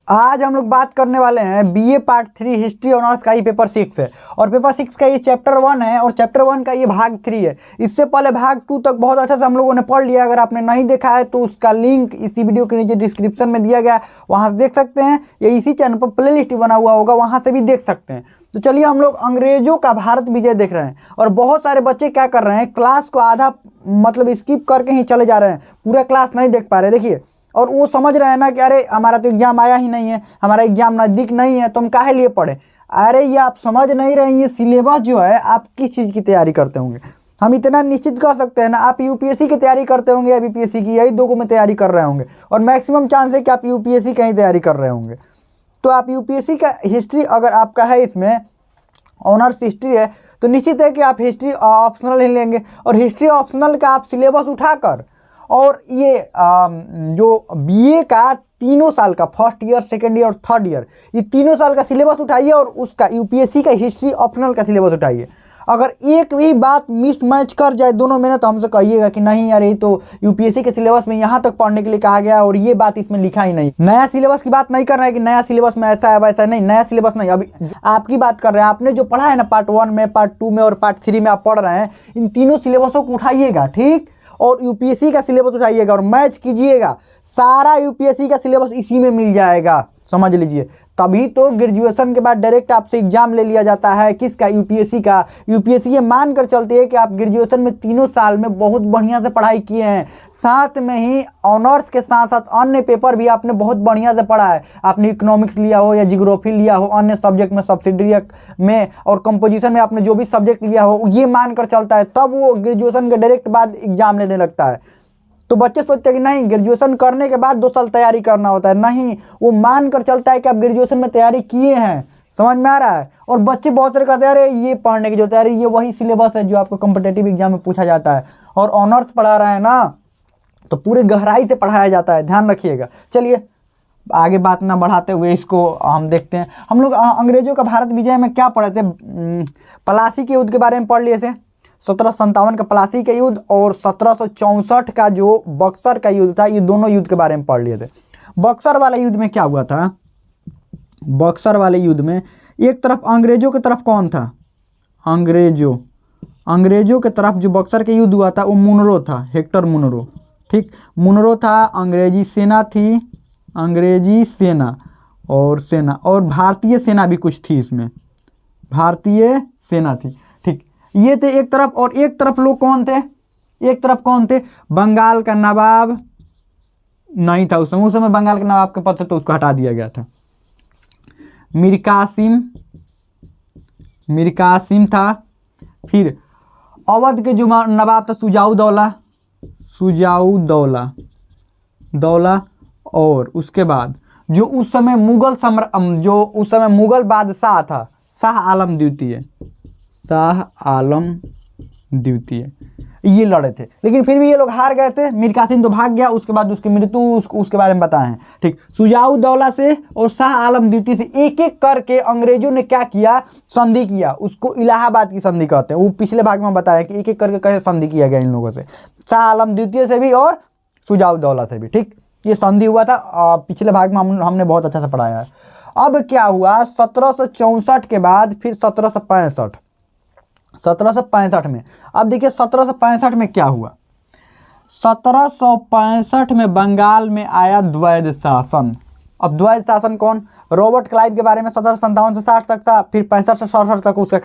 आज हम लोग बात करने वाले हैं बीए पार्ट 3 हिस्ट्री ऑनर्स का। ये पेपर 6 है और पेपर 6 का ये चैप्टर 1 है और चैप्टर 1 का ये भाग 3 है। इससे पहले भाग 2 तक बहुत अच्छा से हम लोगों ने पढ़ लिया। अगर आपने नहीं देखा है तो उसका लिंक इसी वीडियो के नीचे डिस्क्रिप्शन में दिया गया है, वहाँ से देख सकते हैं। ये इसी चैनल पर प्ले लिस्ट बना हुआ होगा, वहाँ से भी देख सकते हैं। तो चलिए हम लोग अंग्रेजों का भारत विजय देख रहे हैं। और बहुत सारे बच्चे क्या कर रहे हैं, क्लास को आधा मतलब स्किप करके ही चले जा रहे हैं, पूरा क्लास नहीं देख पा रहे। देखिए, और वो समझ रहे हैं ना कि अरे हमारा तो एग्जाम आया ही नहीं है, हमारा एग्जाम नज़दीक नहीं है, तो हम काहे लिए पढ़े। अरे ये आप समझ नहीं रहे हैं, ये सिलेबस जो है आप किस चीज़ की तैयारी करते होंगे। हम इतना निश्चित कर सकते हैं ना, आप यूपीएससी की तैयारी करते होंगे या बीपीएससी की, यही दो को में तैयारी कर रहे होंगे। और मैक्सिमम चांस है कि आप यूपीएससी का ही तैयारी कर रहे होंगे। तो आप यूपीएससी का हिस्ट्री अगर आपका है, इसमें ऑनर्स हिस्ट्री है, तो निश्चित है कि आप हिस्ट्री ऑप्शनल ही लेंगे। और हिस्ट्री ऑप्शनल का आप सिलेबस उठाकर और ये जो बीए का तीनों साल का फर्स्ट ईयर, सेकेंड ईयर और थर्ड ईयर, ये तीनों साल का सिलेबस उठाइए और उसका यूपीएससी का हिस्ट्री ऑप्शनल का सिलेबस उठाइए। अगर एक भी बात मिस मैच कर जाए दोनों में ना, तो हमसे कहिएगा कि नहीं यार ये तो यूपीएससी के सिलेबस में यहाँ तक पढ़ने के लिए कहा गया और ये बात इसमें लिखा ही नहीं। नया सिलेबस की बात नहीं कर रहे हैं कि नया सिलेबस में ऐसा है वैसा नहीं, नया सिलेबस नहीं, अभी आपकी बात कर रहे हैं। आपने जो पढ़ा है ना पार्ट 1 में, पार्ट 2 में और पार्ट 3 में आप पढ़ रहे हैं, इन तीनों सिलेबसों को उठाइएगा, ठीक। और यूपीएससी का सिलेबस उठाइएगा और मैच कीजिएगा। सारा यूपीएससी का सिलेबस इसी में मिल जाएगा, समझ लीजिए। तभी तो ग्रेजुएशन के बाद डायरेक्ट आपसे एग्जाम ले लिया जाता है, किसका, यूपीएससी का। यूपीएससी ये मान कर चलती है कि आप ग्रेजुएशन में तीनों साल में बहुत बढ़िया से पढ़ाई किए हैं, साथ में ही ऑनर्स के साथ साथ अन्य पेपर भी आपने बहुत बढ़िया से पढ़ा है। आपने इकोनॉमिक्स लिया हो या जियोग्राफी लिया हो, अन्य सब्जेक्ट में, सब्सिडरी में और कंपोजिशन में आपने जो भी सब्जेक्ट लिया हो, ये मान कर चलता है, तब वो ग्रेजुएशन के डायरेक्ट बाद एग्जाम लेने लगता है। तो बच्चे सोचते हैं कि नहीं ग्रेजुएशन करने के बाद 2 साल तैयारी करना होता है, नहीं, वो मान कर चलता है कि आप ग्रेजुएशन में तैयारी किए हैं। समझ में आ रहा है। और बच्चे बहुत सारे कहते हैं अरे ये पढ़ने की जो तैयारी, ये वही सिलेबस है जो आपको कॉम्पिटिटिव एग्जाम में पूछा जाता है। और ऑनर्स पढ़ा रहा है ना, तो पूरे गहराई से पढ़ाया जाता है, ध्यान रखिएगा। चलिए आगे बात ना बढ़ाते हुए इसको हम देखते हैं। हम लोग अंग्रेजों का भारत विजय में क्या पढ़े थे, प्लासी के युद्ध के बारे में पढ़ लिए थे। 1757 का प्लासी का युद्ध और 1764 का जो बक्सर का युद्ध था, ये दोनों युद्ध के बारे में पढ़ लिए थे। बक्सर वाले युद्ध में क्या हुआ था, बक्सर वाले युद्ध में एक तरफ अंग्रेजों की तरफ कौन था, अंग्रेजों के तरफ जो बक्सर के युद्ध हुआ था वो मुनरो था, हेक्टर मुनरो, ठीक। मुनरो था, अंग्रेजी सेना थी, अंग्रेजी सेना और भारतीय सेना भी कुछ थी इसमें, भारतीय सेना थी, ठीक। ये थे एक तरफ। और एक तरफ लोग कौन थे, एक तरफ कौन थे, बंगाल का नवाब नहीं था उस समय बंगाल के नवाब के पद से तो उसको हटा दिया गया था। मीर कासिम था। फिर अवध के जो नवाब था सुजाऊ दौला। और उसके बाद जो उस समय मुगल बादशाह था, शाह आलम द्वितीय, ये लड़े थे। लेकिन फिर भी ये लोग हार गए थे। मीर कासिम तो भाग गया, उसके बाद उसकी मृत्यु, उसके बारे में बताए हैं, ठीक। सुजाऊ दौला से और शाह आलम द्वितीय से एक एक करके अंग्रेजों ने क्या किया, संधि किया। उसको इलाहाबाद की संधि कहते हैं। वो पिछले भाग में बताया कि एक एक करके कैसे संधि किया गया इन लोगों से, शाह आलम द्वितीय से भी और सुजाऊ दौला से भी, ठीक। ये संधि हुआ था, पिछले भाग में हमने बहुत अच्छा से पढ़ाया है। अब क्या हुआ, 1764 के बाद फिर 1765 में, अब देखिए 1765 में क्या हुआ। 1765 में बंगाल में आया द्वैध शासन। अब द्वैध शासन कौन, रॉबर्ट क्लाइव के बारे में 1757 से 60 तक था, फिर 65 से 67 तक उसका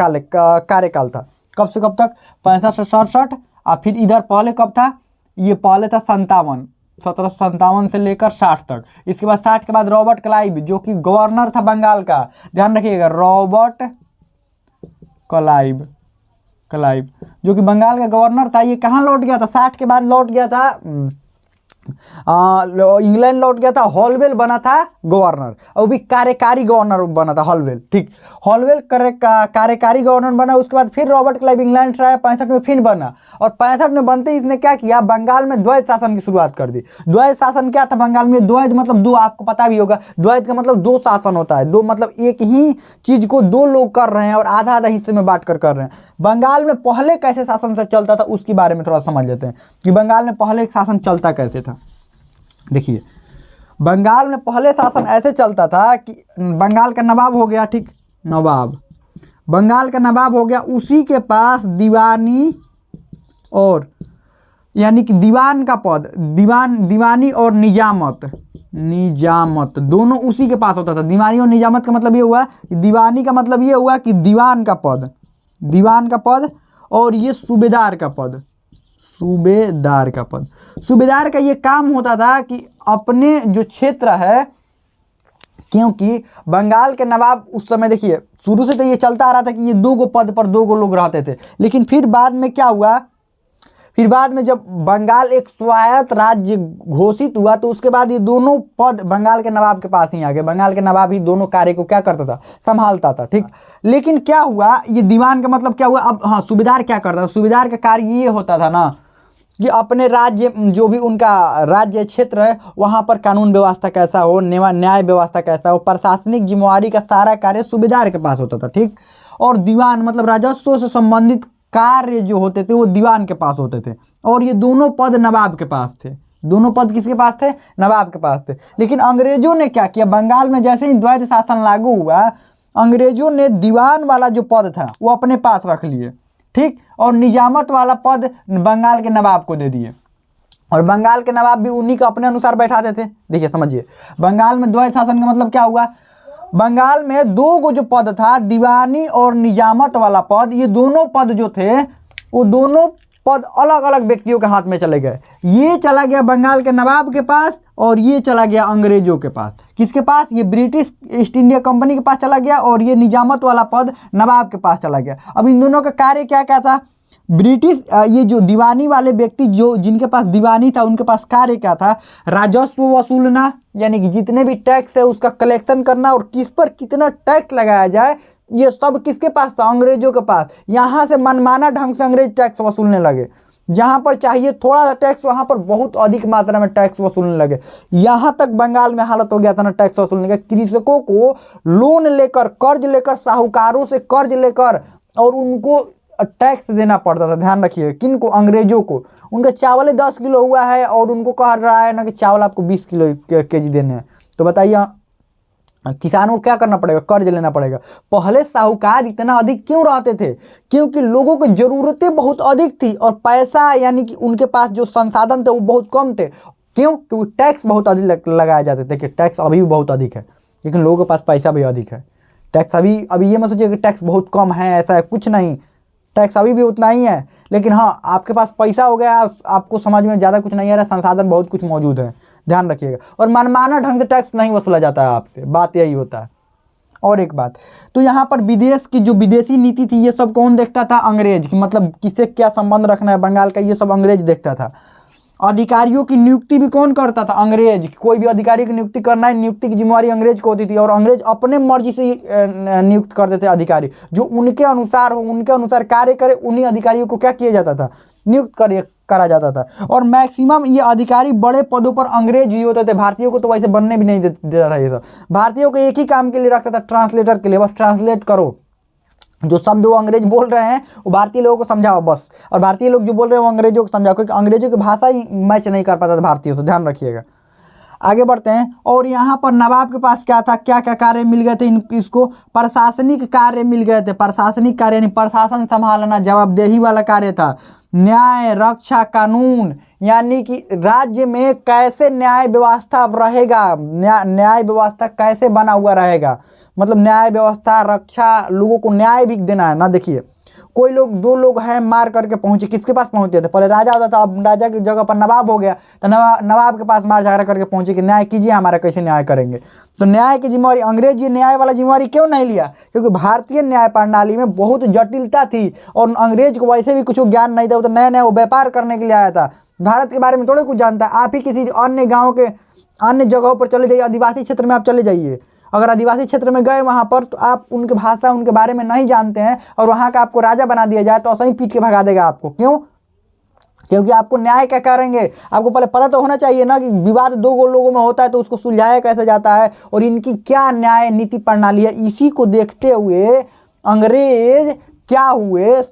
कार्यकाल था। कब से कब तक, 65 से 67। और फिर इधर पहले कब था, ये पहले था 1757 से लेकर 60 तक। इसके बाद 60 के बाद रॉबर्ट क्लाइव जो कि गवर्नर था बंगाल का, ध्यान रखिएगा, रॉबर्ट क्लाइव जो कि बंगाल का गवर्नर था। ये कहाँ लौट गया था, 60 के बाद लौट गया था इंग्लैंड लौट गया था। हॉलवेल बना था गवर्नर, और भी कार्यकारी गवर्नर बना था हॉलवेल, ठीक। हॉलवेल कार्यकारी गवर्नर बना। उसके बाद फिर रॉबर्ट क्लाइव इंग्लैंड से आया, 65 में फिर बना। और 65 में बनते ही इसने क्या किया, बंगाल में द्वैध शासन की शुरुआत कर दी। द्वैध शासन क्या था बंगाल में, द्वैध मतलब दो, आपको पता भी होगा, द्वैध का मतलब 2 शासन होता है। 2 मतलब एक ही चीज को 2 लोग कर रहे हैं और आधा आधा हिस्से में बांट कर रहे हैं। बंगाल में पहले कैसे शासन से चलता था उसके बारे में थोड़ा समझ लेते हैं कि बंगाल में पहले एक शासन चलता कैसे था। देखिए, बंगाल में पहले शासन ऐसे चलता था कि बंगाल का नवाब हो गया, ठीक, नवाब, बंगाल का नवाब हो गया, उसी के पास दीवानी और यानी कि दीवान का पद, दीवानी और निजामत दोनों उसी के पास होता था। दीवानी और निजामत का मतलब ये हुआ, दीवानी का मतलब ये हुआ कि दीवान का पद और ये सूबेदार का पद, सूबेदार का ये काम होता था कि अपने जो क्षेत्र है, क्योंकि बंगाल के नवाब उस समय देखिए शुरू से तो ये चलता आ रहा था कि ये 2 पद पर 2 लोग रहते थे, लेकिन फिर बाद में क्या हुआ, फिर बाद में जब बंगाल एक स्वायत्त राज्य घोषित हुआ तो उसके बाद ये दोनों पद बंगाल के नवाब के पास ही आ गए। बंगाल के नवाब ही दोनों कार्य को क्या करता था, संभालता था, ठीक। लेकिन क्या हुआ, ये दीवान का मतलब क्या हुआ, अब हाँ सूबेदार क्या करता था, सूबेदार का कार्य ये होता था ना कि अपने राज्य जो भी उनका राज्य क्षेत्र है वहाँ पर कानून व्यवस्था कैसा हो, न्याय व्यवस्था कैसा हो, प्रशासनिक जिम्मेवारी का सारा कार्य सूबेदार के पास होता था, ठीक। और दीवान मतलब राजस्व से संबंधित कार्य जो होते थे वो दीवान के पास होते थे, और ये दोनों पद नवाब के पास थे। दोनों पद किसके पास थे, नवाब के पास थे। लेकिन अंग्रेजों ने क्या किया, बंगाल में जैसे ही द्वैध शासन लागू हुआ, अंग्रेजों ने दीवान वाला जो पद था वो अपने पास रख लिए, ठीक, और निजामत वाला पद बंगाल के नवाब को दे दिए, और बंगाल के नवाब भी उन्हीं को अपने अनुसार बैठाते थे। देखिए समझिए, बंगाल में द्वैध शासन का मतलब क्या हुआ, बंगाल में 2 जो पद था, दीवानी और निजामत वाला पद, ये दोनों पद जो थे वो दोनों पद अलग अलग व्यक्तियों के हाथ में चले गए। ये चला गया बंगाल के नवाब के पास और ये चला गया अंग्रेजों के पास। किसके पास, ये ब्रिटिश ईस्ट इंडिया कंपनी के पास चला गया, और ये निजामत वाला पद नवाब के पास चला गया। अब इन दोनों का कार्य क्या क्या था, ब्रिटिश ये जो दीवानी वाले व्यक्ति जो जिनके पास दीवानी था उनके पास कार्य क्या था, राजस्व वसूलना, यानी कि जितने भी टैक्स है उसका कलेक्शन करना और किस पर कितना टैक्स लगाया जाए, ये सब किसके पास था, अंग्रेजों के पास। यहाँ से मनमाना ढंग से अंग्रेज टैक्स वसूलने लगे, जहाँ पर चाहिए थोड़ा सा टैक्स वहाँ पर बहुत अधिक मात्रा में टैक्स वसूलने लगे। यहाँ तक बंगाल में हालत हो गया था ना टैक्स वसूलने का, कृषकों को लोन लेकर, कर्ज लेकर, साहूकारों से कर्ज लेकर और उनको टैक्स देना पड़ता था। ध्यान रखिए, किन को, अंग्रेजों को। उनका चावल 10 किलो हुआ है और उनको कह रहा है ना कि चावल आपको 20 किलो केजी देने हैं, तो बताइए किसानों को क्या करना पड़ेगा, कर्ज लेना पड़ेगा। पहले साहूकार इतना अधिक क्यों रहते थे, क्योंकि लोगों की ज़रूरतें बहुत अधिक थी और पैसा यानी कि उनके पास जो संसाधन थे वो बहुत कम थे। क्यों, क्योंकि टैक्स बहुत अधिक लगाए जाते थे। कि टैक्स अभी भी बहुत अधिक है लेकिन लोगों के पास पैसा भी अधिक है। टैक्स अभी ये मत सोचिए कि टैक्स बहुत कम है, ऐसा है कुछ नहीं, टैक्स अभी भी उतना ही है। लेकिन हाँ, आपके पास पैसा हो गया, आपको समझ में ज़्यादा कुछ नहीं आ रहा, संसाधन बहुत कुछ मौजूद है, ध्यान रखिएगा। और मनमाना ढंग से टैक्स नहीं वसूला जाता है आपसे, बात यही होता है। और एक बात, तो यहाँ पर विदेश की जो विदेशी नीति थी ये सब कौन देखता था, अंग्रेज। कि मतलब किससे क्या संबंध रखना है बंगाल का, ये सब अंग्रेज देखता था। अधिकारियों की नियुक्ति भी कौन करता था, अंग्रेज। कोई भी अधिकारी की नियुक्ति करना है, नियुक्ति की जिम्मेवारी अंग्रेज को होती थी, और अंग्रेज अपने मर्जी से नियुक्त करते थे अधिकारी, जो उनके अनुसार हो, उनके अनुसार कार्य करे, उन्हीं अधिकारियों को क्या किया जाता था, नियुक्त करा जाता था। और मैक्सिमम ये अधिकारी बड़े पदों पर अंग्रेज ही होते थे, भारतीयों को तो वैसे बनने भी नहीं देता था। ये सब भारतीयों को एक ही काम के लिए रखता था, ट्रांसलेटर के लिए, बस ट्रांसलेट करो, जो शब्द वो अंग्रेज बोल रहे हैं वो भारतीय लोगों को समझाओ बस, और भारतीय लोग जो बोल रहे हैं वो अंग्रेजों को समझाओ, क्योंकि अंग्रेजों की भाषा ही मैच नहीं कर पाता था भारतीयों से, ध्यान रखिएगा। आगे बढ़ते हैं। और यहाँ पर नवाब के पास क्या था, क्या क्या कार्य मिल गए थे इसको, प्रशासनिक कार्य मिल गए थे। प्रशासनिक कार्य यानी प्रशासन संभालना, जवाबदेही वाला कार्य था। न्याय, रक्षा, कानून, यानी कि राज्य में कैसे न्याय व्यवस्था रहेगा, न्याय व्यवस्था कैसे बना हुआ रहेगा, मतलब न्याय व्यवस्था, रक्षा, लोगों को न्याय भी देना है ना। देखिए कोई लोग, 2 लोग हैं, मार करके पहुंचे, किसके पास पहुंचते थे, पहले राजा होता था, अब राजा की जगह पर नवाब हो गया, तो नवाब के पास मार झगड़ा करके पहुंचे कि न्याय कीजिए, हमारा कैसे न्याय करेंगे। तो न्याय की जिम्मेवारी अंग्रेज ये न्याय वाला जिम्मेवारी क्यों नहीं लिया, क्योंकि भारतीय न्याय प्रणाली में बहुत जटिलता थी और अंग्रेज को वैसे भी कुछ ज्ञान नहीं था, वो तो नया नया वो व्यापार करने के लिए आया था, भारत के बारे में थोड़े कुछ जानता है। आप ही किसी अन्य गाँव के अन्य जगहों पर चले जाइए, आदिवासी क्षेत्र में आप चले जाइए, अगर आदिवासी क्षेत्र में गए वहाँ पर तो आप उनके भाषा, उनके बारे में नहीं जानते हैं और वहाँ का आपको राजा बना दिया जाए तो ऐसा ही पीट के भगा देगा आपको। क्यों, क्योंकि आपको न्याय क्या करेंगे, आपको पहले पता तो होना चाहिए ना कि विवाद 2 लोगों में होता है तो उसको सुलझाया कैसे जाता है और इनकी क्या न्याय नीति प्रणाली है। इसी को देखते हुए अंग्रेज क्या हुए,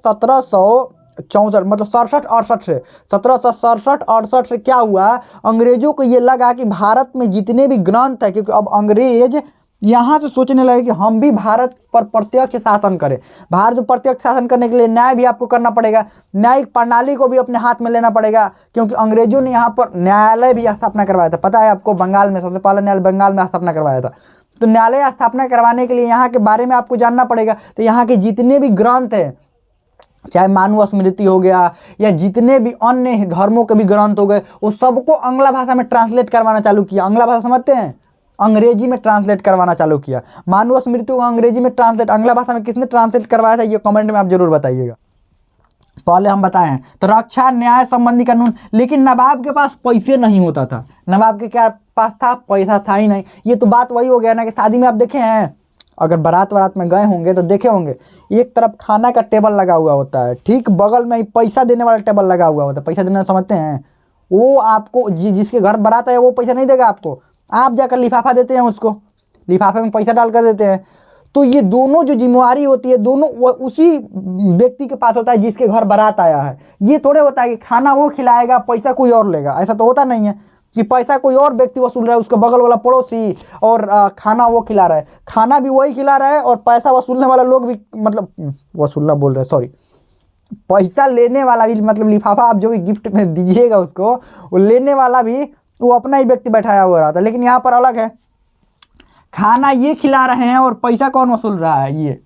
64 मतलब 67-68 से 1767-68 से क्या हुआ, अंग्रेजों को ये लगा कि भारत में जितने भी ग्रंथ है, क्योंकि अब अंग्रेज यहाँ से सोचने लगे कि हम भी भारत पर प्रत्यक्ष शासन करें। भारत में प्रत्यक्ष शासन करने के लिए न्याय भी आपको करना पड़ेगा, न्यायिक प्रणाली को भी अपने हाथ में लेना पड़ेगा, क्योंकि अंग्रेजों ने यहाँ पर न्यायालय भी स्थापना करवाया था। पता है आपको, बंगाल में सबसे पहला न्यायालय बंगाल में स्थापना करवाया था। तो न्यायालय स्थापना करवाने के लिए यहाँ के बारे में आपको जानना पड़ेगा। तो यहाँ के जितने भी ग्रंथ हैं, चाहे मनुस्मृति हो गया या जितने भी अन्य धर्मों के भी ग्रंथ हो गए, वो सबको आंग्ल भाषा में ट्रांसलेट करवाना चालू किया। आंग्ल भाषा समझते हैं, अंग्रेजी में ट्रांसलेट करवाना चालू किया। मनुस्मृति को अंग्रेजी में ट्रांसलेट, आंग्ल भाषा में किसने ट्रांसलेट करवाया था, ये कमेंट में आप जरूर बताइएगा। पहले हम बताएं तो रक्षा न्याय संबंधी कानून, लेकिन नवाब के पास पैसे नहीं होता था। नवाब के क्या पास था, पैसा था ही नहीं। ये तो बात वही हो गया ना कि शादी में आप देखे हैं, अगर बारात वारात में गए होंगे तो देखे होंगे, एक तरफ खाना का टेबल लगा हुआ होता है, ठीक बगल में ही पैसा देने वाला टेबल लगा हुआ होता है। पैसा देना समझते हैं, वो आपको जिसके घर बारात है वो पैसा नहीं देगा आपको, आप जाकर लिफाफा देते हैं उसको, लिफाफे में पैसा डाल कर देते हैं। तो ये दोनों जो जिम्मेवारी होती है, दोनों वो उसी व्यक्ति के पास होता है जिसके घर बारात आया है। ये थोड़े होता है कि खाना वो खिलाएगा, पैसा कोई और लेगा, ऐसा तो होता नहीं है कि पैसा कोई और व्यक्ति वसूल रहा है, उसका बगल वाला पड़ोसी, और खाना वो खिला रहा है, खाना भी वही खिला रहा है, और पैसा वसूलने वाला लोग भी, मतलब वसूलना बोल रहे हैं सॉरी, पैसा लेने वाला भी, मतलब लिफाफा आप जो भी गिफ्ट में दीजिएगा उसको, वो लेने वाला भी वो अपना ही व्यक्ति बैठाया हुआ रहा था। लेकिन यहाँ पर अलग है, खाना ये खिला रहे हैं और पैसा कौन वसूल रहा है, ये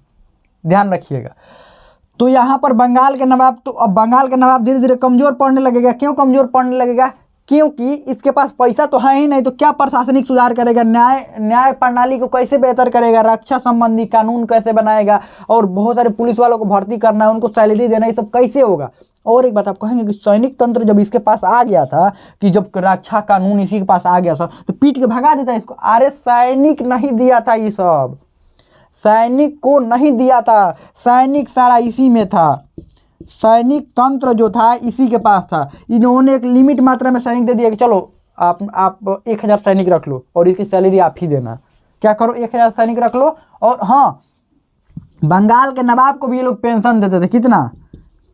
ध्यान रखिएगा। तो यहाँ पर बंगाल के नवाब, तो अब बंगाल के नवाब धीरे धीरे कमज़ोर पड़ने लगेगा। क्यों कमज़ोर पड़ने लगेगा, क्योंकि इसके पास पैसा तो है ही नहीं, तो क्या प्रशासनिक सुधार करेगा, न्याय प्रणाली को कैसे बेहतर करेगा, रक्षा संबंधी कानून कैसे बनाएगा, और बहुत सारे पुलिस वालों को भर्ती करना है, उनको सैलरी देना, ये सब कैसे होगा। और एक बात आप कहेंगे कि सैनिक तंत्र जब इसके पास आ गया था, कि जब रक्षा कानून इसी के पास आ गया था, तो पीट के भगा देता इसको। अरे सैनिक नहीं दिया था, ये सब सैनिक को नहीं दिया था, सैनिक सारा इसी में था, सैनिक तंत्र जो था इसी के पास था। इन्होंने एक लिमिट मात्रा में सैनिक दे दिया कि चलो आप 1000 सैनिक रख लो और इसकी सैलरी आप ही देना। क्या करो, 1000 सैनिक रख लो। और हाँ, बंगाल के नवाब को भी ये लोग पेंशन देते थे, कितना,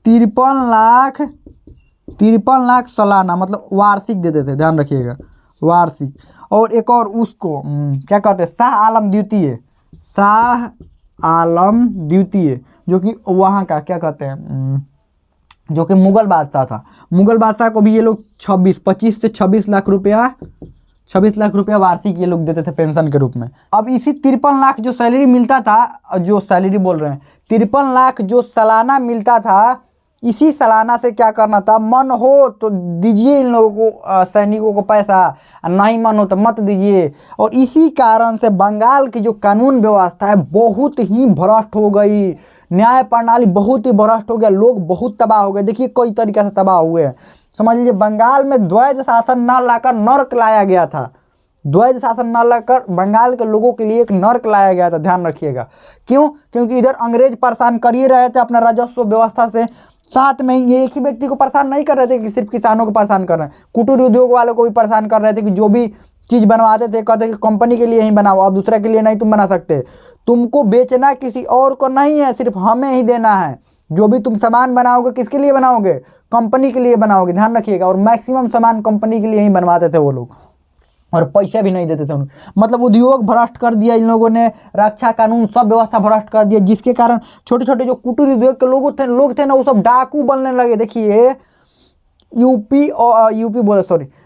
53 लाख सालाना, मतलब वार्षिक देते थे, ध्यान रखिएगा, वार्षिक। और एक और उसको क्या कहते हैं, शाह आलम द्वितीय, जो कि वहाँ का क्या कहते हैं, जो कि मुगल बादशाह था। मुगल बादशाह को भी ये लोग 25 से 26 लाख रुपया वार्षिक ये लोग देते थे पेंशन के रूप में। अब इसी 53 लाख जो सैलरी मिलता था, जो सैलरी बोल रहे हैं, 53 लाख जो सालाना मिलता था, इसी सालाना से क्या करना था, मन हो तो दीजिए इन लोगों को, सैनिकों को पैसा, नहीं मन हो तो मत दीजिए। और इसी कारण से बंगाल की जो कानून व्यवस्था है बहुत ही भ्रष्ट हो गई, न्याय प्रणाली बहुत ही भ्रष्ट हो गया, लोग बहुत तबाह हो गए। देखिए कई तरीके से तबाह हुए हैं। समझ लीजिए बंगाल में द्वैध शासन न लाकर नर्क लाया गया था, द्वैध शासन न लाकर बंगाल के लोगों के लिए एक नर्क लाया गया था, ध्यान रखिएगा। क्यों, क्योंकि इधर अंग्रेज परेशान कर ही रहे थे अपना राजस्व व्यवस्था से, साथ में ये एक ही व्यक्ति को परेशान नहीं कर रहे थे कि सिर्फ किसानों को परेशान कर रहे हैं, कुटीर उद्योग वालों को भी परेशान कर रहे थे कि जो भी चीज़ बनवाते थे कहते कि कंपनी के लिए ही बनाओ, अब दूसरे के लिए नहीं तुम बना सकते, तुमको बेचना किसी और को नहीं है, सिर्फ हमें ही देना है। जो भी तुम सामान बनाओगे किसके लिए बनाओगे, कंपनी के लिए बनाओगे, ध्यान रखिएगा। और मैक्सिमम सामान कंपनी के लिए ही बनवाते थे वो लोग, और पैसे भी नहीं देते थे उनको। मतलब उद्योग भ्रष्ट कर दिया इन लोगों ने, रक्षा कानून सब व्यवस्था भ्रष्ट कर दिया, जिसके कारण छोटे छोटे जो कुटीर उद्योग के लोग थे ना, वो सब डाकू बनने लगे। देखिए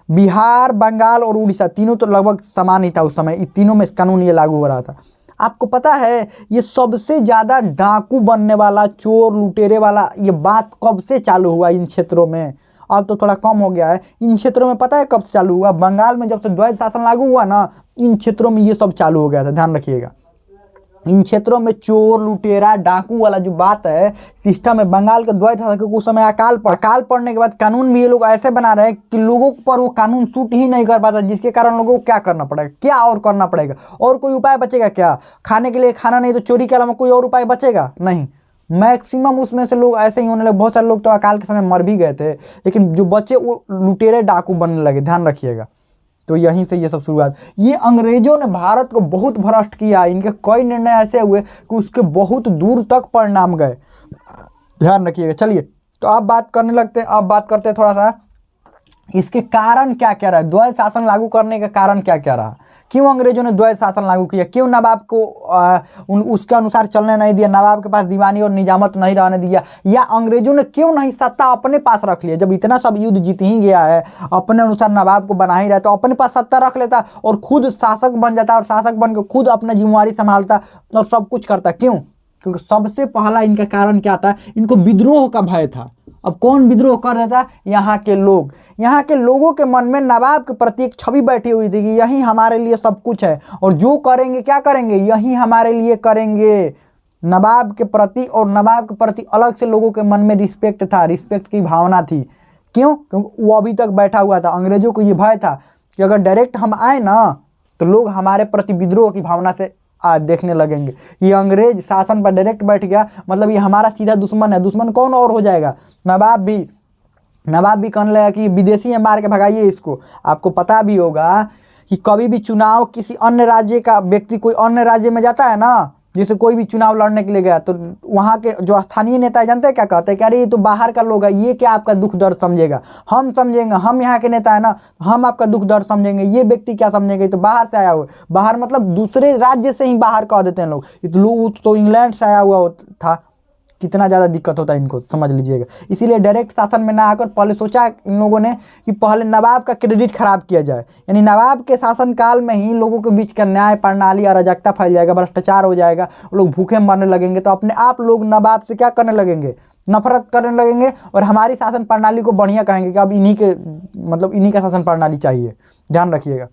बिहार, बंगाल और उड़ीसा तीनों तो लगभग समान ही था उस समय, इन तीनों में कानून ये लागू हो रहा था। आपको पता है ये सबसे ज़्यादा डाकू बनने वाला, चोर लुटेरे वाला, ये बात कब से चालू हुआ इन क्षेत्रों में, अब तो थोड़ा कम हो गया है। इन क्षेत्रों में पता है कब से चालू हुआ, बंगाल में जब से द्वैध शासन लागू हुआ ना, इन क्षेत्रों में ये सब चालू हो गया था, ध्यान रखिएगा। इन क्षेत्रों में चोर लुटेरा डाकू वाला जो बात है सिस्टम है, बंगाल के द्वैध शासन, क्योंकि उस समय अकाल पड़ने के बाद कानून भी ये लोग ऐसे बना रहे हैं कि लोगों पर वो कानून सूट ही नहीं कर पाता, जिसके कारण लोगों को क्या करना पड़ेगा, क्या और करना पड़ेगा, और कोई उपाय बचेगा क्या, खाने के लिए खाना नहीं तो चोरी के अलावा कोई और उपाय बचेगा नहीं। मैक्सिमम उसमें से लोग ऐसे ही होने लगे, बहुत सारे लोग तो अकाल के समय मर भी गए थे, लेकिन जो बचे वो लुटेरे डाकू बनने लगे, ध्यान रखिएगा। तो यहीं से ये सब शुरुआत, ये अंग्रेजों ने भारत को बहुत भ्रष्ट किया, इनके कई निर्णय ऐसे हुए कि उसके बहुत दूर तक परिणाम गए, ध्यान रखिएगा। चलिए तो अब बात करने लगते हैं, अब बात करते हैं थोड़ा सा इसके कारण क्या क्या रहा, द्वैध शासन लागू करने का कारण क्या क्या रहा, क्यों अंग्रेजों ने द्वैध शासन लागू किया, क्यों नवाब को उसके अनुसार चलने नहीं दिया, नवाब के पास दीवानी और निजामत नहीं रहने दिया, या अंग्रेजों ने क्यों नहीं सत्ता अपने पास रख लिया। जब इतना सब युद्ध जीत ही गया है, अपने अनुसार नवाब को बना ही रहा है, तो अपने पास सत्ता रख लेता और खुद शासक बन जाता और शासक बन के खुद अपना जिम्मेवारी संभालता और सब कुछ करता। क्यों? क्योंकि सबसे पहला इनका कारण क्या था, इनको विद्रोह का भय था। अब कौन विद्रोह कर रहा था? यहाँ के लोग। यहाँ के लोगों के मन में नवाब के प्रति एक छवि बैठी हुई थी कि यही हमारे लिए सब कुछ है और जो करेंगे क्या करेंगे, यही हमारे लिए करेंगे, नवाब के प्रति। और नवाब के प्रति अलग से लोगों के मन में रिस्पेक्ट था, रिस्पेक्ट की भावना थी। क्यों? क्योंकि वो अभी तक बैठा हुआ था। अंग्रेजों को ये भय था कि अगर डायरेक्ट हम आए ना तो लोग हमारे प्रति विद्रोह की भावना से देखने लगेंगे। ये अंग्रेज शासन पर डायरेक्ट बैठ गया, मतलब ये हमारा सीधा दुश्मन है। दुश्मन कौन और हो जाएगा? नवाब भी कहने लगा कि विदेशी है, मार के भगाइए इसको। आपको पता भी होगा कि कभी भी चुनाव किसी अन्य राज्य का व्यक्ति कोई अन्य राज्य में जाता है ना, जैसे कोई भी चुनाव लड़ने के लिए गया, तो वहाँ के जो स्थानीय नेता है जानते हैं क्या कहते हैं कि अरे ये तो बाहर का लोग है, ये क्या आपका दुख दर्द समझेगा, हम समझेंगे, हम यहाँ के नेता है ना, हम आपका दुख दर्द समझेंगे, ये व्यक्ति क्या समझेगा, ये तो बाहर से आया हुआ। बाहर मतलब दूसरे राज्य से ही बाहर कह देते हैं लोग। ये तो लोग तो इंग्लैंड से आया हुआ था। कितना ज़्यादा दिक्कत होता है इनको, समझ लीजिएगा। इसीलिए डायरेक्ट शासन में ना आकर पहले सोचा इन लोगों ने कि पहले नवाब का क्रेडिट खराब किया जाए, यानी नवाब के शासनकाल में ही लोगों के बीच का न्याय प्रणाली अराजकता फैल जाएगा, भ्रष्टाचार हो जाएगा, लोग भूखे मरने लगेंगे, तो अपने आप लोग नवाब से क्या करने लगेंगे, नफरत करने लगेंगे और हमारी शासन प्रणाली को बढ़िया कहेंगे कि अब इन्हीं का शासन प्रणाली चाहिए। ध्यान रखिएगा।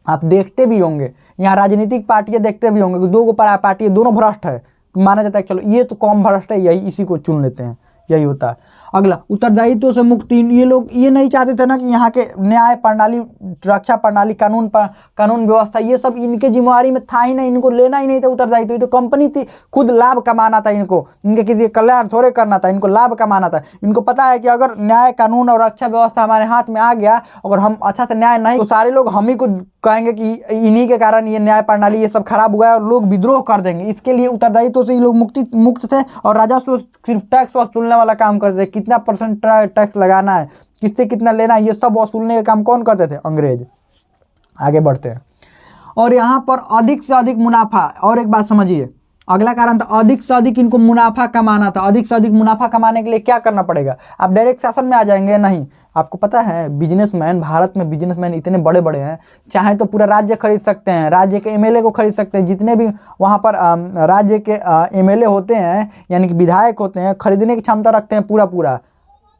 आप देखते भी होंगे यहाँ राजनीतिक पार्टियाँ देखते भी होंगे कि दो पार्टी दोनों भ्रष्ट है, माना जाता है चलो ये तो कम भ्रष्ट है, यही इसी को चुन लेते हैं, यही होता है। अगला, उत्तरदायित्व से मुक्ति। ये लोग ये नहीं चाहते थे ना कि यहाँ के न्याय प्रणाली, रक्षा प्रणाली, कानून व्यवस्था, ये सब इनके जिम्मेवारी में था ही नहीं, इनको लेना ही नहीं था उत्तरदायित्व। तो कंपनी थी, खुद लाभ कमाना था इनको, इनके किसी कल्याण थोड़े करना था, इनको लाभ कमाना था। इनको पता है कि अगर न्याय कानून और रक्षा व्यवस्था हमारे हाथ में आ गया, अगर हम अच्छा से न्याय नहीं, तो सारे लोग हम ही को कहेंगे कि इन्हीं के कारण ये न्याय प्रणाली ये सब खराब हुआ है और लोग विद्रोह कर देंगे। इसके लिए उत्तरदायित्व से ये लोग मुक्त थे और राजस्व सिर्फ टैक्स वसूलने वाला काम करते थे। कितना परसेंट टैक्स लगाना है, किससे कितना लेना है, ये सब वसूलने का काम कौन करते थे? अंग्रेज। आगे बढ़ते हैं। और यहाँ पर अधिक से अधिक मुनाफा, और एक बात समझिए, अगला कारण था अधिक से अधिक इनको मुनाफा कमाना था। अधिक से अधिक मुनाफा कमाने के लिए क्या करना पड़ेगा? आप डायरेक्ट शासन में आ जाएंगे? नहीं। आपको पता है बिजनेसमैन, भारत में बिजनेसमैन इतने बड़े बड़े हैं, चाहे तो पूरा राज्य खरीद सकते हैं, राज्य के एमएलए को खरीद सकते हैं। जितने भी वहाँ पर राज्य के एमएलए होते हैं, यानी कि विधायक होते हैं, खरीदने की क्षमता रखते हैं पूरा।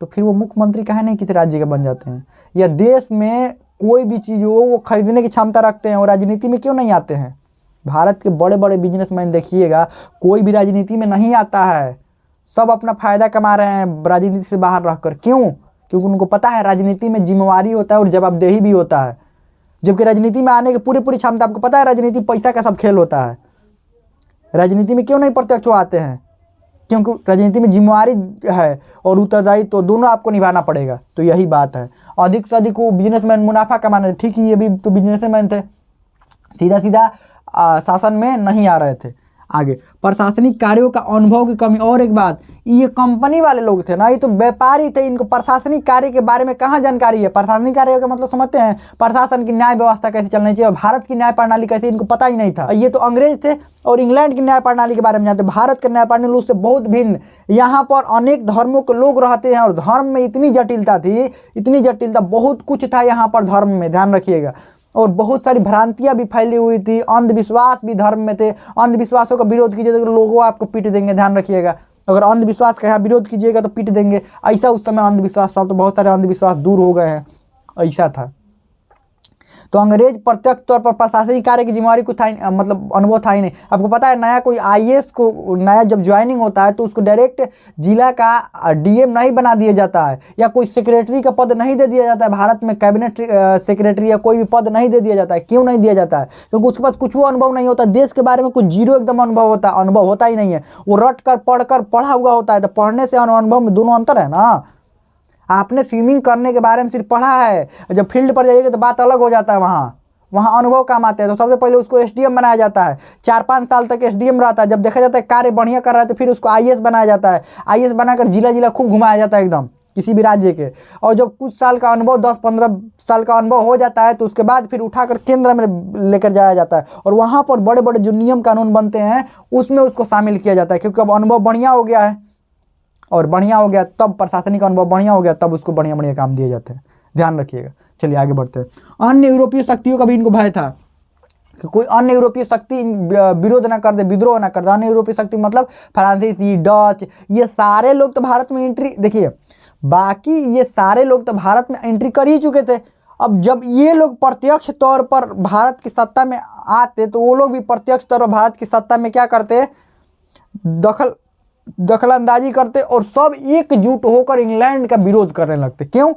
तो फिर वो मुख्यमंत्री काहे नहीं किसी राज्य के बन जाते हैं? या देश में कोई भी चीज़ हो वो खरीदने की क्षमता रखते हैं और राजनीति में क्यों नहीं आते हैं? भारत के बड़े बड़े बिजनेसमैन देखिएगा, कोई भी राजनीति में नहीं आता है, सब अपना फायदा कमा रहे हैं राजनीति से बाहर रहकर। क्यों? क्योंकि उनको पता है राजनीति में जिम्मेवारी होता है और जवाबदेही भी होता है। जबकि राजनीति में आने की पूरी क्षमता, आपको पता है राजनीति पैसा का सब खेल होता है। राजनीति में क्यों नहीं प्रत्यक्ष आते हैं? क्योंकि राजनीति में जिम्मेवारी है और उत्तरदायित्व तो दोनों आपको निभाना पड़ेगा। तो यही बात है। अधिक से अधिक वो बिजनेसमैन मुनाफा कमाने, ठीक ही ये भी तो बिजनेसमैन थे, सीधा शासन में नहीं आ रहे थे। आगे, प्रशासनिक कार्यों का अनुभव की कमी। और एक बात, ये कंपनी वाले लोग थे ना, ये तो व्यापारी थे, इनको प्रशासनिक कार्य के बारे में कहाँ जानकारी है? प्रशासनिक कार्य का मतलब समझते हैं? प्रशासन की न्याय व्यवस्था कैसे चलनी चाहिए और भारत की न्याय प्रणाली कैसे, इनको पता ही नहीं था। ये तो अंग्रेज थे और इंग्लैंड की न्याय प्रणाली के बारे में जानते। भारत का न्याय प्रणाली उससे बहुत भिन्न। यहाँ पर अनेक धर्मों के लोग रहते हैं और धर्म में इतनी जटिलता, बहुत कुछ था यहाँ पर धर्म में, ध्यान रखिएगा। और बहुत सारी भ्रांतियां भी फैली हुई थी, अंधविश्वास भी धर्म में थे। अंधविश्वासों का विरोध कीजिए तो लोगों आपको पीट देंगे, ध्यान रखिएगा। अगर अंधविश्वास का यहाँ विरोध कीजिएगा तो पीट देंगे। ऐसा उस समय अंधविश्वास था, तो बहुत सारे अंधविश्वास दूर हो गए हैं, ऐसा था। तो अंग्रेज प्रत्यक्ष तौर पर प्रशासनिक कार्य की जिम्मेवारी को था, मतलब अनुभव था ही नहीं। आपको पता है नया कोई आईएएस को नया जब ज्वाइनिंग होता है तो उसको डायरेक्ट जिला का डीएम नहीं बना दिया जाता है, या कोई सेक्रेटरी का पद नहीं दे दिया जाता है। भारत में कैबिनेट सेक्रेटरी या कोई भी पद नहीं दे दिया जाता है। क्यों नहीं दिया जाता है? क्योंकि उसके पास कुछ वो अनुभव नहीं होता, देश के बारे में कुछ जीरो एकदम अनुभव होता ही नहीं है। वो रट कर पढ़ा हुआ होता है। तो पढ़ने से अनुभव में दोनों अंतर है ना। आपने स्विमिंग करने के बारे में सिर्फ पढ़ा है, जब फील्ड पर जाइएगा तो बात अलग हो जाता है। वहाँ अनुभव काम आते हैं। तो सबसे पहले उसको एसडीएम बनाया जाता है, 4-5 साल तक एसडीएम रहता है। जब देखा जाता है कार्य बढ़िया कर रहा है तो फिर उसको आईएएस बनाया जाता है। आईएएस बनाकर जिला जिला खूब घुमाया जाता है एकदम किसी भी राज्य के। और जब कुछ साल का अनुभव 10-15 साल का अनुभव हो जाता है तो उसके बाद फिर उठाकर केंद्र में लेकर जाया जाता है और वहाँ पर बड़े बड़े जो नियम कानून बनते हैं उसमें उसको शामिल किया जाता है, क्योंकि अब अनुभव बढ़िया हो गया है। और बढ़िया हो गया तब प्रशासनिक अनुभव बढ़िया हो गया तब उसको बढ़िया बढ़िया काम दिए जाते हैं, ध्यान रखिएगा। चलिए आगे बढ़ते हैं। अन्य यूरोपीय शक्तियों का भी इनको भय था कि कोई अन्य यूरोपीय शक्ति विरोध ना कर दे, विद्रोह ना कर दे। अन्य यूरोपीय शक्ति मतलब फ्रांसीसी, डच, ये सारे लोग तो भारत में एंट्री, देखिए बाकी ये सारे लोग तो भारत में एंट्री कर ही चुके थे। अब जब ये लोग प्रत्यक्ष तौर पर भारत की सत्ता में आते तो वो लोग भी प्रत्यक्ष तौर पर भारत की सत्ता में क्या करते, दखलंदाजी करते और सब एकजुट होकर इंग्लैंड का विरोध करने लगते। क्यों?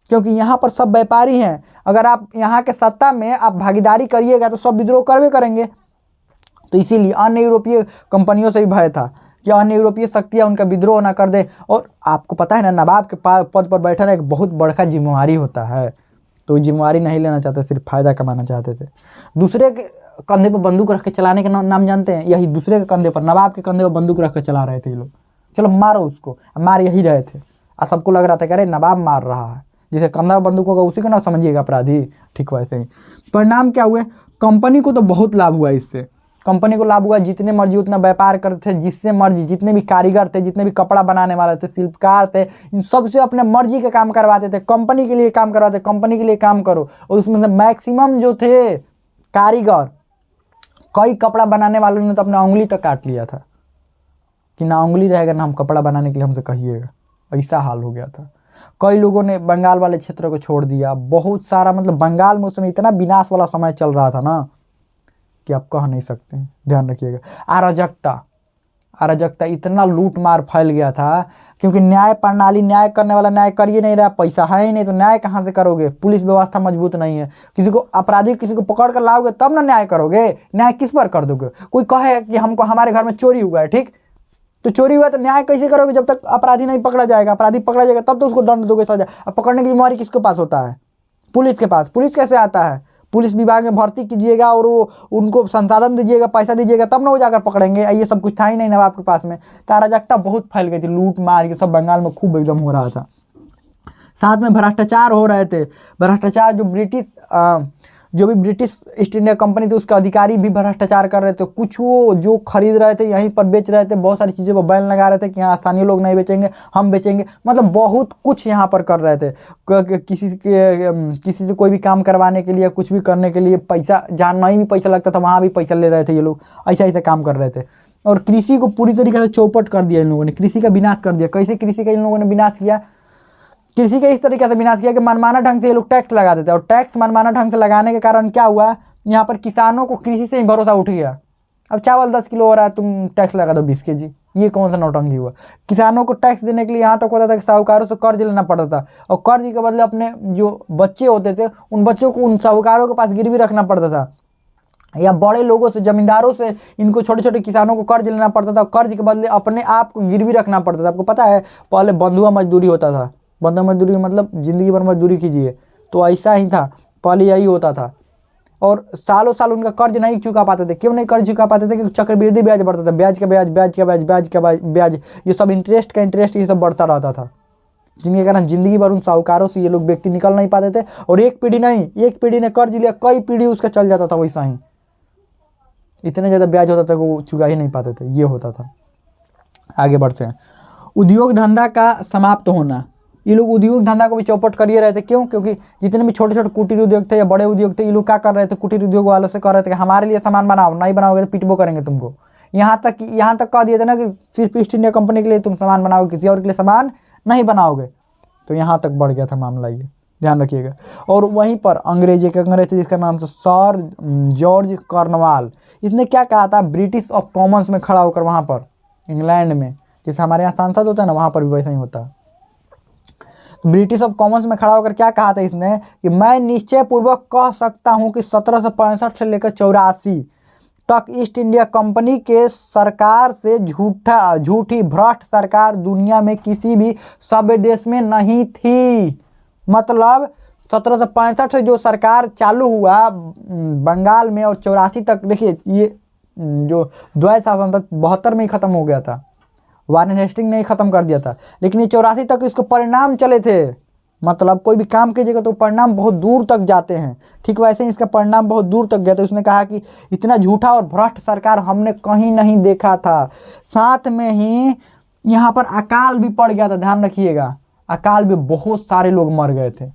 क्योंकि यहाँ पर सब व्यापारी हैं। अगर आप यहाँ के सत्ता में आप भागीदारी करिएगा तो सब विद्रोह करवे करेंगे। तो इसीलिए अन्य यूरोपीय कंपनियों से भी भय था कि अन्य यूरोपीय शक्तियाँ उनका विद्रोह ना कर दे। और आपको पता है ना, नवाब के पद पर बैठना एक बहुत बड़ा जिम्मेवारी होता है, तो जिम्मेवारी नहीं लेना चाहते, सिर्फ फायदा कमाना चाहते थे। दूसरे के कंधे पर बंदूक रख के चलाने के नाम जानते हैं, यही दूसरे के कंधे पर, नवाब के कंधे पर बंदूक रख के चला रहे थे ये लोग। चलो मारो उसको, मार यही रहे थे और सबको लग रहा था कि अरे नवाब मार रहा है, जिसे कंधा बंदूक होगा उसी को ना समझिएगा अपराधी। ठीक वैसे ही परिणाम क्या हुए, कंपनी को तो बहुत लाभ हुआ इससे। कंपनी को लाभ हुआ, जितने मर्जी उतना व्यापार करते थे, जिससे मर्जी, जितने भी कारीगर थे, जितने भी कपड़ा बनाने वाले थे, शिल्पकार थे, इन सबसे अपने मर्जी का काम करवाते थे। कंपनी के लिए काम करवाते, कंपनी के लिए काम करो। और उसमें से मैक्सिमम जो थे कारीगर, कई कपड़ा बनाने वालों ने तो अपना उंगली तक काट लिया था कि ना उंगली रहेगा ना हम कपड़ा बनाने के लिए हमसे कहिएगा, ऐसा हाल हो गया था। कई लोगों ने बंगाल वाले क्षेत्र को छोड़ दिया, बहुत सारा, मतलब बंगाल में उस समय इतना विनाश वाला समय चल रहा था ना कि आप कह नहीं सकते, ध्यान रखिएगा। अराजकता, इतना लूट मार फैल गया था क्योंकि न्याय प्रणाली, न्याय करने वाला न्याय कर ही नहीं रहा, पैसा है ही नहीं तो न्याय कहाँ से करोगे, पुलिस व्यवस्था मजबूत नहीं है, किसी को अपराधी किसी को पकड़ कर लाओगे तब ना न्याय करोगे, न्याय किस पर कर दोगे। कोई कहे कि हमको हमारे घर में चोरी हुआ है, ठीक, तो चोरी हुआ तो न्याय कैसे करोगे जब तक अपराधी नहीं पकड़ा जाएगा। अपराधी पकड़ा जाएगा तब तो उसको दंड दोगे, सजा। अब पकड़ने की जिम्मेवारी किसके पास होता है, पुलिस के पास। पुलिस कैसे आता है, पुलिस विभाग में भर्ती कीजिएगा और वो उनको संसाधन दीजिएगा, पैसा दीजिएगा, तब ना वो जाकर पकड़ेंगे। ये सब कुछ था ही नहीं नवाब के पास में। तो अराजकता बहुत फैल गई थी, लूट मार ये सब बंगाल में खूब एकदम हो रहा था। साथ में भ्रष्टाचार हो रहे थे। भ्रष्टाचार जो भी ब्रिटिश ईस्ट इंडिया कंपनी थी उसके अधिकारी भी भ्रष्टाचार कर रहे थे। कुछ वो जो खरीद रहे थे यहीं पर बेच रहे थे, बहुत सारी चीज़ों पर बैन लगा रहे थे कि यहाँ स्थानीय लोग नहीं बेचेंगे, हम बेचेंगे। मतलब बहुत कुछ यहाँ पर कर रहे थे। किसी से कोई भी काम करवाने के लिए, कुछ भी करने के लिए पैसा, जहाँ नहीं भी पैसा लगता था वहाँ भी पैसा ले रहे थे ये लोग, ऐसा ऐसा काम कर रहे थे। और कृषि को पूरी तरीके से चौपट कर दिया इन लोगों ने, कृषि का विनाश कर दिया। कैसे कृषि का इन लोगों ने विनाश किया, कृषि का इस तरीके से विनाश किया कि मनमाना ढंग से ये लोग टैक्स लगा देते हैं। और टैक्स मनमाना ढंग से लगाने के कारण क्या हुआ, यहाँ पर किसानों को कृषि से ही भरोसा उठ गया। अब चावल 10 किलो हो रहा है, तुम टैक्स लगा दो 20 केजी, ये कौन सा नौटंकी हुआ। किसानों को टैक्स देने के लिए यहाँ तक होता था कि साहूकारों से कर्ज लेना पड़ता था, और कर्ज के बदले अपने जो बच्चे होते थे उन बच्चों को उन साहूकारों के पास गिरवी रखना पड़ता था, या बड़े लोगों से, जमींदारों से इनको छोटे छोटे किसानों को कर्ज लेना पड़ता था। कर्ज के बदले अपने आप को गिरवी रखना पड़ता था। आपको पता है पहले बंधुआ मजदूरी होता था, बंधुआ मजदूरी मतलब जिंदगी भर मजदूरी कीजिए, तो ऐसा ही था पहले, यही होता था। और सालों साल उनका कर्ज नहीं चुका पाते थे। क्यों नहीं कर्ज चुका पाते थे? क्योंकि चक्रवृद्धि ब्याज बढ़ता था, ब्याज का ब्याज, ब्याज का ब्याज, ब्याज का ब्याज, ये सब इंटरेस्ट का इंटरेस्ट, ये सब बढ़ता रहता था, जिनके कारण जिंदगी भर उन साहूकारों से ये लोग व्यक्ति निकल नहीं पाते थे। और एक पीढ़ी नहीं, एक पीढ़ी ने कर्ज लिया, कई पीढ़ी उसका चल जाता था वैसा ही, इतने ज़्यादा ब्याज होता था कि वो चुका ही नहीं पाते थे, ये होता था। आगे बढ़ते हैं। उद्योग धंधा का समाप्त होना, ये लोग उद्योग धंधा को भी चौपट कर ही रहे थे। क्यों? क्योंकि जितने भी छोटे छोटे कुटीर उद्योग थे या बड़े उद्योग थे, ये लोग क्या कर रहे थे, कुटीर उद्योग वालों से कह रहे थे कि हमारे लिए सामान बनाओ, नहीं बनाओगे तो पिटबो करेंगे तुमको। यहाँ तक कह दिए थे ना कि सिर्फ ईस्ट इंडिया कंपनी के लिए तुम सामान बनाओगे, किसी और के लिए सामान नहीं बनाओगे। तो यहाँ तक बढ़ गया था मामला, ये ध्यान रखिएगा। और वहीं पर अंग्रेज थे जिसका नाम था सर जॉर्ज कॉर्नवाल। इसने क्या कहा था, ब्रिटिश ऑफ कॉमन्स में खड़ा होकर, वहाँ पर इंग्लैंड में, जैसे हमारे यहाँ सांसद होता है ना, वहाँ पर भी वैसा ही होता है। ब्रिटिश ऑफ कॉमन्स में खड़ा होकर क्या कहा था इसने कि मैं निश्चय पूर्वक कह सकता हूं कि 1765 से लेकर 84 तक ईस्ट इंडिया कंपनी के सरकार से झूठी भ्रष्ट सरकार दुनिया में किसी भी सभ्य देश में नहीं थी। मतलब 1765 से जो सरकार चालू हुआ बंगाल में, और 84 तक, देखिए ये जो द्वैत शासन था 72 में ही ख़त्म हो गया था, वारेन हेस्टिंग ने ही ख़त्म कर दिया था, लेकिन ये 84 तक इसको परिणाम चले थे। मतलब कोई भी काम कीजिएगा तो परिणाम बहुत दूर तक जाते हैं, ठीक वैसे ही इसका परिणाम बहुत दूर तक गया। तो उसने कहा कि इतना झूठा और भ्रष्ट सरकार हमने कहीं नहीं देखा था। साथ में ही यहाँ पर अकाल भी पड़ गया था, ध्यान रखिएगा, अकाल में बहुत सारे लोग मर गए थे,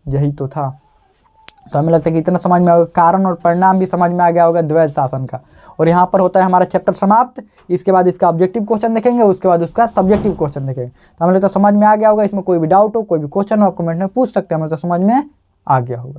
यही तो था। तो हमें लगता है कि इतना समझ में आ गया, कारण और परिणाम भी समझ में आ गया होगा द्वैत शासन का। और यहाँ पर होता है हमारा चैप्टर समाप्त। इसके बाद इसका ऑब्जेक्टिव क्वेश्चन देखेंगे, उसके बाद उसका सब्जेक्टिव क्वेश्चन देखेंगे। तो हमें लगता है समझ में आ गया होगा। इसमें कोई भी डाउट हो, कोई भी क्वेश्चन हो, आप कमेंट में पूछ सकते हैं, हमें लगता है समझ में आ गया होगा।